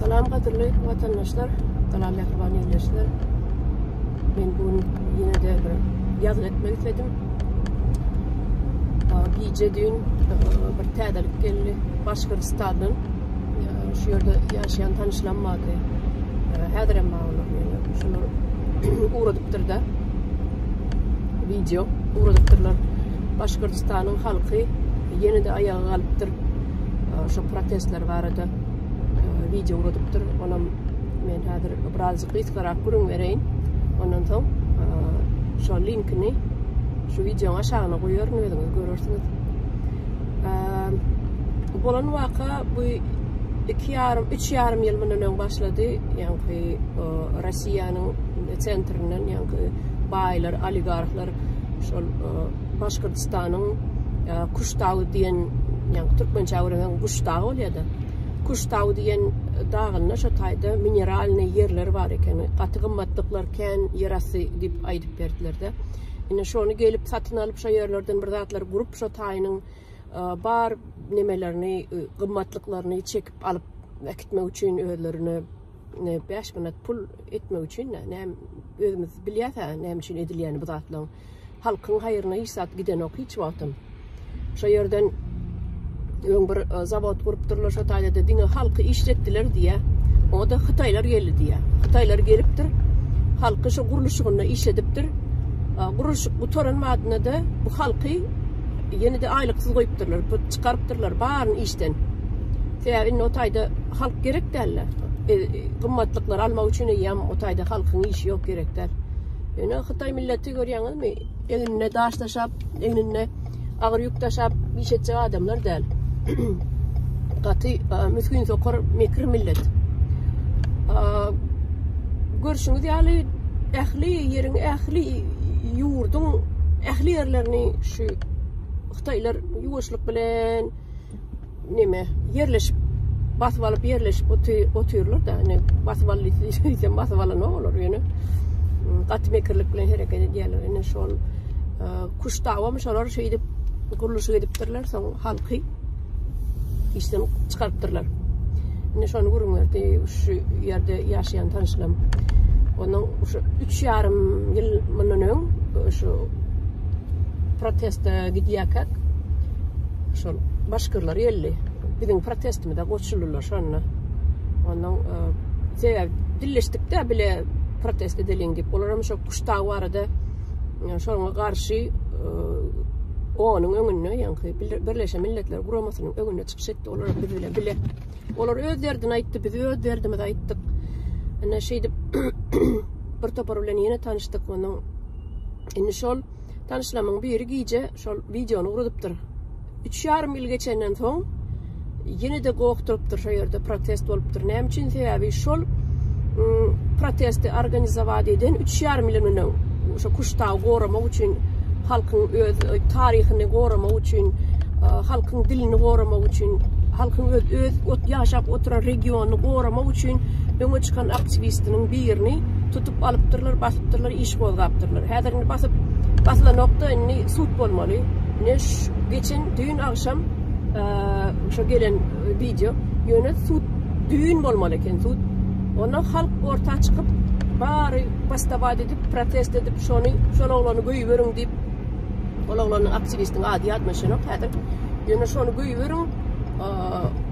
Salam kadirli vatandaşlar, salam yakıban yerleşler. Ben bugün yine de bir yazı etmek istedim. Gece dün bir tedarik geldi Başkırstan'dan. Şu yerde yaşayan tanışlanmadı. Hedrem bağlı. Şunu uğradıktır da. Video uğradıktırlar. Başkırstan'ın halkı yine de ayağa kalıptır. Şu protestler vardı. Video uğradıktır. Ona men hazır birazcık iskarak kurun vereyim. Ondan sonra şu linkini şu videonun aşağına koyuyorum. Görürsünüz. Bulan vaka bu 2,5-3 yıl bundan başladı. Yani Rusya'nın centrinin yani baylar, oligarklar şu Başkırstan'ın Kuştağı diyen yani Türkmençe öğrenen Kuştağı oluyordu. Kuştağı diyen dağında şu tayda mineralne yerler var eken, katı kımmatlıklarken yerası deyip aydıp verdiler de. Yine şunu gelip satın alıp şu yerlerden bir zatlar grup şu tayının bar nemelerini, kımmatlıklarını çekip alıp ekitmek için öğlerini 5 manat pul etmek için ne özümüz biliyoruz ne için edileni bu zatlar. Halkın hayırına hissat giden ok hiç vaktim. Şu yerden bir zavod kurupturlar şu tayda dediğine halkı işlettiler diye. O da Xitaylar geldi diye. Xitaylar geliptir. Halkı şu kuruluşuna işlediptir. Kuruluş bu torunmadığına da bu halkı yeni de aylıksız koyupturlar. Çıkarıptırlar bağırın işten. Sebebi o tayda halk gerek derler. Kımmatlıklar almak için yem o tayda halkın işi yok gerek der. Yani Xitay milleti görüyorsunuz mu? Eline daş taşap, eline ağır yük taşap işletecek adamlar değil. Katı müskün sokar mekir millet. Görüşünüz yani ehli yerin, ehli yurdun, ehli yerlerini şu Xitaylar yuvuşluk bilen neme yerleşip basıp alıp yerleşip oturuyorlar da hani basıp alıysa basıp alan ne olur yani. Katı mekirlik bilen hareket ediyorlar. Yani şu an Kuştağı şolar şey edip kuruluşu ediptirler sonra halkı işten çıkarttırlar. Yani şu an görünmüyor şu yerde yaşayan tanışlam. Onun şu 3,5 yıl bundan şu protesta gidiyakak şu başkırlar yerli. Bizim protestimi de koşulurlar şu anda. Ondan dilleştik de bile protest edelim deyip olarım şu Kuştağı vardı. Şu an karşı onun önüne yani Birleşen Milletler Kuruması'nın önüne çıkış etti. Onlar bile. Onlar öz derdine aitti, biz öz derdime de aittik. Yani şeyde bir toparıyla yine tanıştık onun. Yani şu tanışlamın biri giyce şu videonu uğradıptır. 3,5 yıl geçenden sonra yine de korkturuptur şu yerde protest oluptur. Ne için sebebi şu protesti organize eden 3,5 yılının şu Kuştağı korumak için halkın tarihini korumak için, halkın dilini korumak için, halkın yaşap oturan regionunu korumak için öne çıkan aktivistinin birini tutup alıptırlar, basıptırlar, iş kozgaptırlar. Hederini basılan nokta sut olmalı. Geçen dün akşam şu gelen video yönet sut düğün olmalı eken sut. Ondan halk ortaya çıkıp bari bastavad edip protest edip şunu olanı koyuverin deyip olanın aktivistin adi atmışını kadar yani şunu koyuverin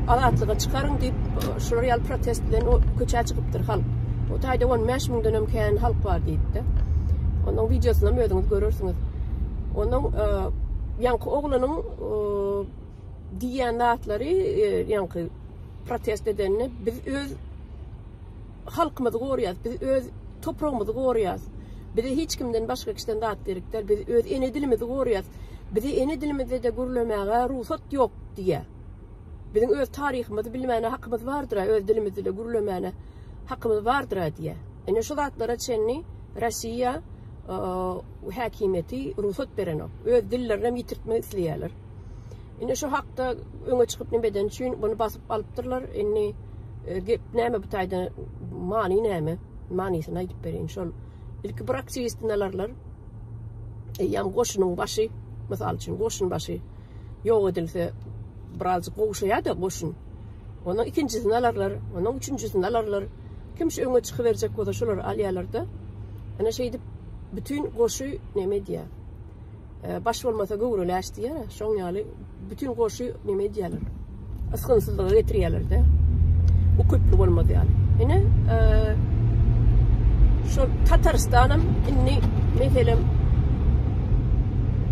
alatlığa çıkarın deyip şu real protestlerin o köçe çıkıptır halk. O tayda 15 bin dönemken halk var deyip. Onun videosunu gördünüz görürsünüz. Onun yankı oğlanın diyen dağıtları yankı protest edenini biz öz halkımızı koruyoruz, biz öz toprağımızı koruyoruz. Bir de hiç kimden başka kişiden dağıt derikler, biz öz ene dilimizi koruyoruz. Bir de ene dilimizde de gürlemeye ruhsat yok diye. Bizim öz tarihimizi bilmene hakkımız vardır, öz dilimizde de gürlemene hakkımız vardır diye. Yani şu dağıtlara çenni Rusya hakimiyeti ruhsat veren o. Öz dillerine yitirtme isteyenler. Yani şu hakta öne çıkıp ne beden için bunu basıp alıptırlar. Yani neme bu tayda mani neme manisine gidip verin şol ilk bırakçı istenelerler yam koşunun başı mesela için koşun başı yok edilse birazcık koşuya da koşun Onun ikincisini alarlar, onun üçüncüsünü alarlar. Kimse öňe çykyverecek bolsa şolar alýarlar da. Ana şeýdi bütün goşy neme diye. Baş bolmasa gowrulaş diye, şoň ýaly bütün goşy neme diýerler. Askynsızlyga getirýärler de. Bu köplü bolmady ýaly. Ene şu Tatarstanam inni meselem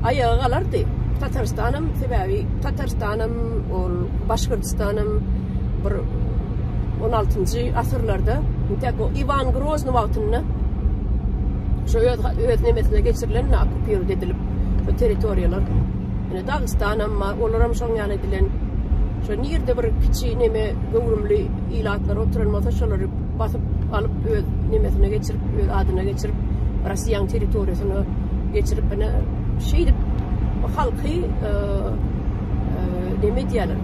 ayağa galardy. Tatarstanam sebebi Tatarstanam ol Başkırtystanam bir 16-njy asyrlarda o Ivan Grozny wagtyny şu öýet nemesine geçirilen okupiýar edilip bu territoriýalar. Ene Dagstanam olaram şoň ýaly edilen şu nirde bir kiçi neme gowrumly ilatlar oturulmasa şolary basyp alıp öýet nemesine geçirip öýet adyna geçirip Russiýanyň territoriýasyna geçirip ene şeýdi halky neme diýerler.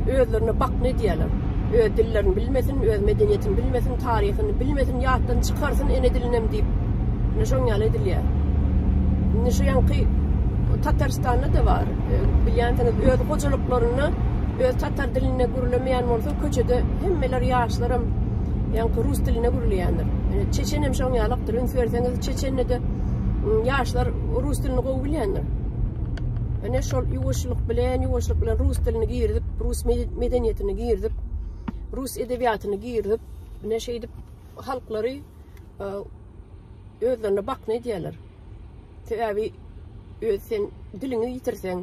Özlerine bak ne diýerler. Öz dillerini bilmesin, öz medeniýetini bilmesin, taryhyny bilmesin, ýatdan çykarsın ene dilinem diýip. Ne şoň ýaly edilýär. Ne şu ýanky Tatarstanda da var. Bilýänsiňiz öz hojalyklaryny öz tatar diline gürlemeýän bolsa köçede hemmeler ýaşlarym ýanky rus diline gürleýändir. Çeçenem şoň ýalykdyr. Ünsüberseňiz Çeçenede ýaşlar rus dilini gowy bilýändir. Ene şol ýuwaşlyk bilen rus dilini girdip, rus medeniýetini girdip, rus edebiýatyny girdip, ne şeýdip halklary özlerine bak ne diýerler. Täbi sen dilini ýitirseň,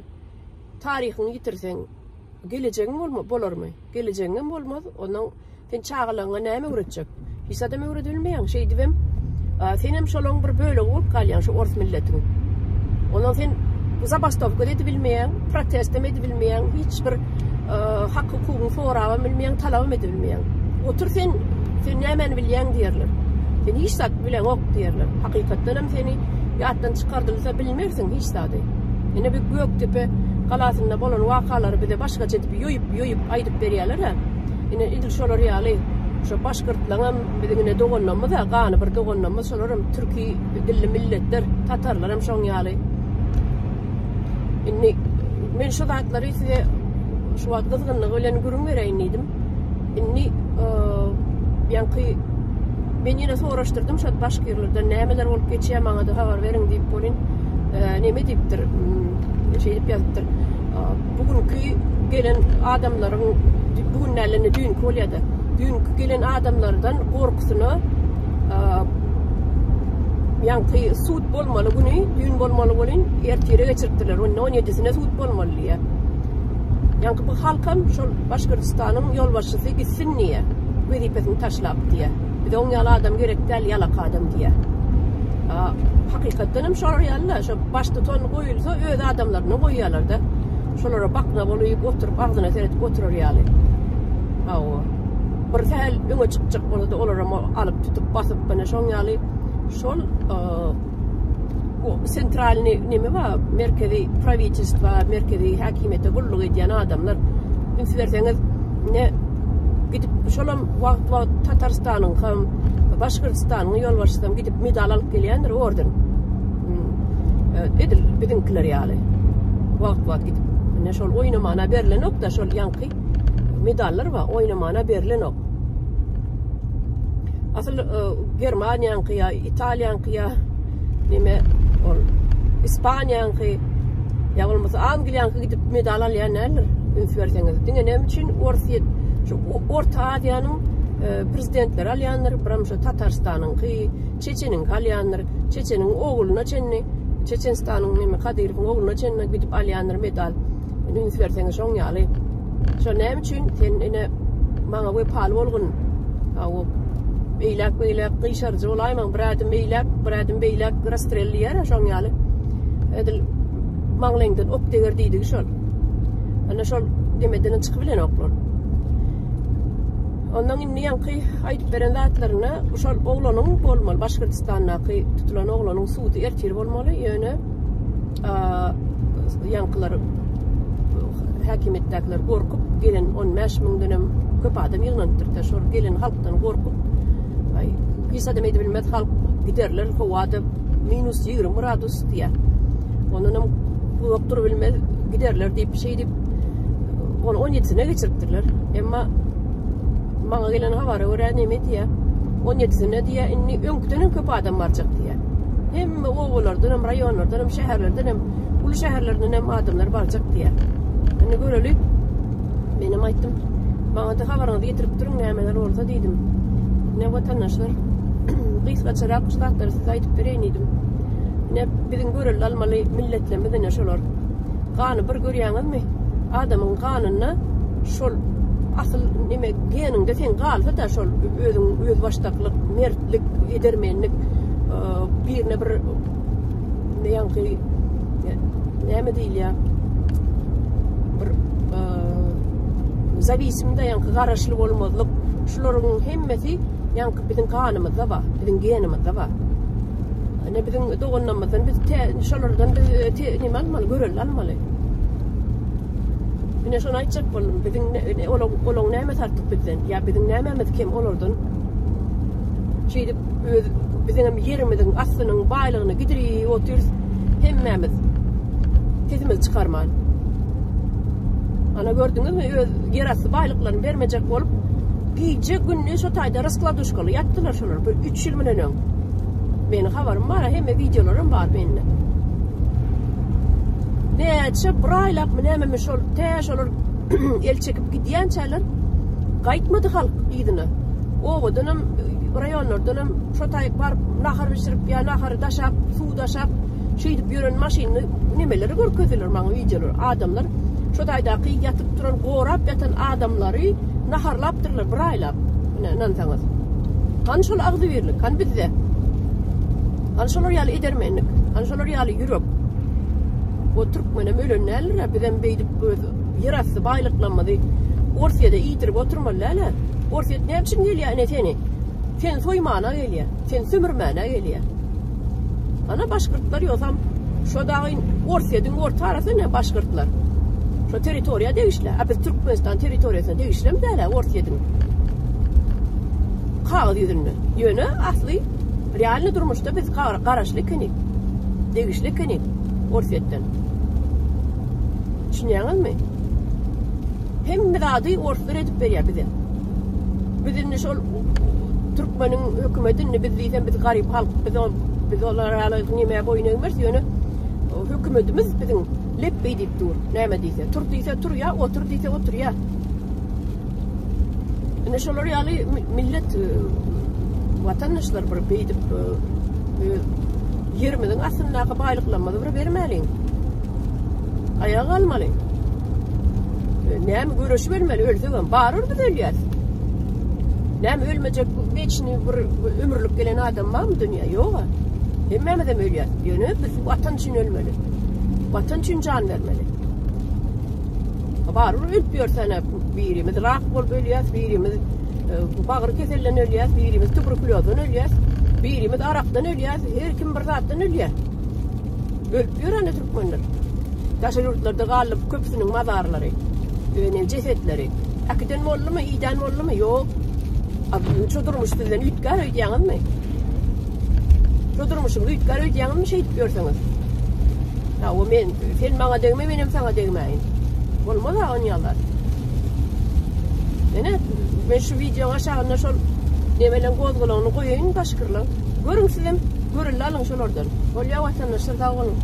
taryhyny ýitirseň, gelecegiň bolarmy? Gelecegiň bolmaz, onuň sen çağlaňa näme öwretjek? Hiç adam öwredilmeýän şeý diýem. Senem şolaň bir bölegi bolup galýan şu ors milletiň. Onuň sen zabastowka edip bilmeýän, protest edip bilmeýän, hiç bir hak hukukyny soraby bilmeýän, talap edip bilmeýän. Otur sen näme bilýän diýerler. Sen hiç zat bilen ok diýerler. Hakykatdan hem seni ýatdan çykardylsa bilmersiň hiç zady. Ene bir Göktepe galasynda bolan wakalary bize başgaça edip ýoýup aýdyp berýärler ha. Ene idil şolar ýaly şu başkırtlaňam bizine dogonnamy da gany bir dogonnamy şolaram türki dilli milletler, tatarlar hem şoň ýaly. Inni men şu zatlary size şu wagt gızgynlygy bilen görüň bereýin diýdim. Inni ýanky men ýene soraşdyrdym şu başga ýerlerde nämeler bolup geçýär maňa da habar beriň diýip bolin. Neme diýipdir? Şeý diýip ýazdypdyr. Bugünkü gelen adamlaryň bugünlerine düň bolýardy. Dünkü gelen adamlardan korkusyny ýanky suud bolmaly güni, düň bolmaly bolin, ertere geçiripdiler. 17-sine suud bolmaly diýe. Ýanky bu halkam şol Başkyrtystanyň ýolbaşçysy gitsin diýe. Wezipesini taşlap diýe. Bir de oňa adam gerek däl ýalak adam diýe. Hakykatdan hem şolar ýaly, şu başda ton goýulsa öz adamlaryny goýýarlar da. Şolara bakna bolup oturup agzyna seretip oturar ýaly. Bir täl öňe çykjak bolsa olara alyp tutup basyp bana şoň ýaly şol o sentral neme var, merkezi pravительство, merkezi hakimiyete gulluk edýän adamlar. Ünsüberseňiz ne gidip şolam wagt Tatarstanyň hem Başkyrtystanyň ýolbaşçysam gidip medal alyp gelýändir orden. Edil bizimkiler ýaly. Wagt gidip ne şol oýnamana berilen ok da şol ýanky medallar var, oýnamana berilen ok. Asıl Germaniýanyňky, Italiýanyňky, neme ol Ispaniýanyňky, ýa bolmasa Angliýanyňky gidip medal alýanlar. Ünsüberseňiz diňe näme üçin Orta Aziýanyň prezidentleri alýanlar, biram şu Tatarstanyňky, Çeçeniň alýanlar, Çeçeniň oğluna çenni, Çeçenistanyň neme Kadyrowyň oğluna çenni gidip alýanlar medal. Ünsüberseňiz şoň ýaly. Şo näme üçin sen ene maňa we pal bolgun. Beýlek gyşarjy bolaýman, biradim beýlek rastrellýär şoň ýaly. Edil maňlengden op deger diýdik şol. Ana şol demeden çykyp bilen oklar. Ondan inni ýanky aýdyp beren zatlaryna şol oglanyň bolmaly, Başkyrtystanyňky tutulan oglanyň suudy ertir bolmaly, ýöne ýankylar hakimiýetdekiler gorkup gelen 15 000 köp adam ýygnanypdyr da şol gelen halkdan gorkup hiç adam edip bilmez halk giderler howada -20 gradus diye. Onunam doktor bilmez giderler diýip şeý diýip onu 17'sine geçiripdirler. Emma bana gelen havara göre neme diye 17'sine diye inni önküden köp adam baracak diye. Hem oğullardan hem rayonlardan hem şehirlerden hem ulu şehirlerden hem adamlar baracak diye. Hani göreli benim aytdım. Bana da havarını getirip durun nemeler orada dedim. Ne vatandaşlar kıyıskaçarak kuşlatları size aytıp vereydim. Ne bizim göreli almalı milletlemeden yaşıyorlar. Kanı bir görüyanız mı? Adamın kanını şol asıl nime geninde sen kalsa da şol öz baştaklık, mertlik, edermenlik birine bir ne yankı neme değil ya bir zavisimde yankı garaşlı olmadık. Şuların hemmesi yankı bizim kanımızda var, bizim genimizde var. Ne bizim doğunlamızdan biz şolardan biz nime almalı, göreli almalı. Yine şunu aytacak oldum. Bizim olon näme tarttık bizden. Ya bizim nämemiz kim olurdun? Şeydi bizim yerimizin aslının baylığını gidiri oturuz. Hemmemiz sesimiz çıkarman. Ana gördünüz mü? Yer astı baylıklarını vermeyecek olup gece günlüğü sotayda rızkladı uşkalı. Yattılar şunlar. Böyle 3 yıl menen. Benim haberim var. Hem videolarım var benimle. Ne braylap mı nememiş ol, teş olur el çekip gidiyen çaylar kayıtmadı halk idini. O dönem rayonlar dönem şotayık var nahar pişirip ya naharı daşap, su daşap şeydip yürün maşinini nemeleri görközülür bana videolar. Adamlar şotaydaki yatıp duran gorap yatan adamları naharlaptırlar braylap. Nantanız. Han şol ağzı verirlik, han bizde. Han şolur yalı edermenlik, han şolur yalı yürüp. O Türkmenim ölünlerler bizden beydip yer astı baylıklanmadı. Orfiyada iyidirip oturmalılar. Orfiyat ne için geliyor ne seni? Sen soymana geliyor. Sen sömürmana geliyor. Ana başkırtlar yoksam şu dağın Orfiyadın orta arası ne başkırtlar? Şu teritoriya değişler. Biz Türkmenistan teritoriyasına değişler mi derler Orfiyadın? Kağıt yüzünü. Yönü aslı realini durmuşta biz karaşlı kenik. Değişli kenik. Orfiyattan. Düşünüyorsunuz mu? Hem bir adı orflar edip veriyor bize. Bizim şol Türkmenin hükümetini biz diysen biz garip halk biz onlara nimeye boyun eğmez yönü hükümetimiz bizim leppe edip dur. Neyme diyse tur diyse tur ya otur diyse otur ya. Ne şolar yalı millet vatandaşlar bir beydip yerimizin aslında baylıklanmadı bir vermeliyim. Ayağa almalı. Neymi görüşü vermeli öldüğün bağırır mı ölüyor? Neymi ölmeyecek geçini bir ömürlük gelen adam var mı dünya? Yok. Hemmemiz de ölüyor. Yönü biz vatan için ölmeli. Vatan için can vermeli. Bağırır ölüyor sana birimiz rak olup ölüyor, birimiz bağır keserlen ölüyor, birimiz tuberkulozdan ölüyor, birimiz araktan ölüyor, her kim bir zattan ölüyor. Ölüyor anne Türkmenler. Taşa yurtlarda kalıp köpsünün mazarları, cesetleri. Akiden mi oldu mu, iyiden mi oldu mu? Yok. Şu durmuş sizden ütkar ödeyeniz mi? Şu durmuşum ütkar ödeyeniz mi şey diyorsanız? Ya o sen bana dövme, benim sana dövmeyin. Olmaz ha oynayanlar. Yani ben şu videonun aşağısına şol nemelen gözgülağını koyayım, başkırlan. Görün sizin, görünle alın şolardan. Olya vatandaşlar da olun.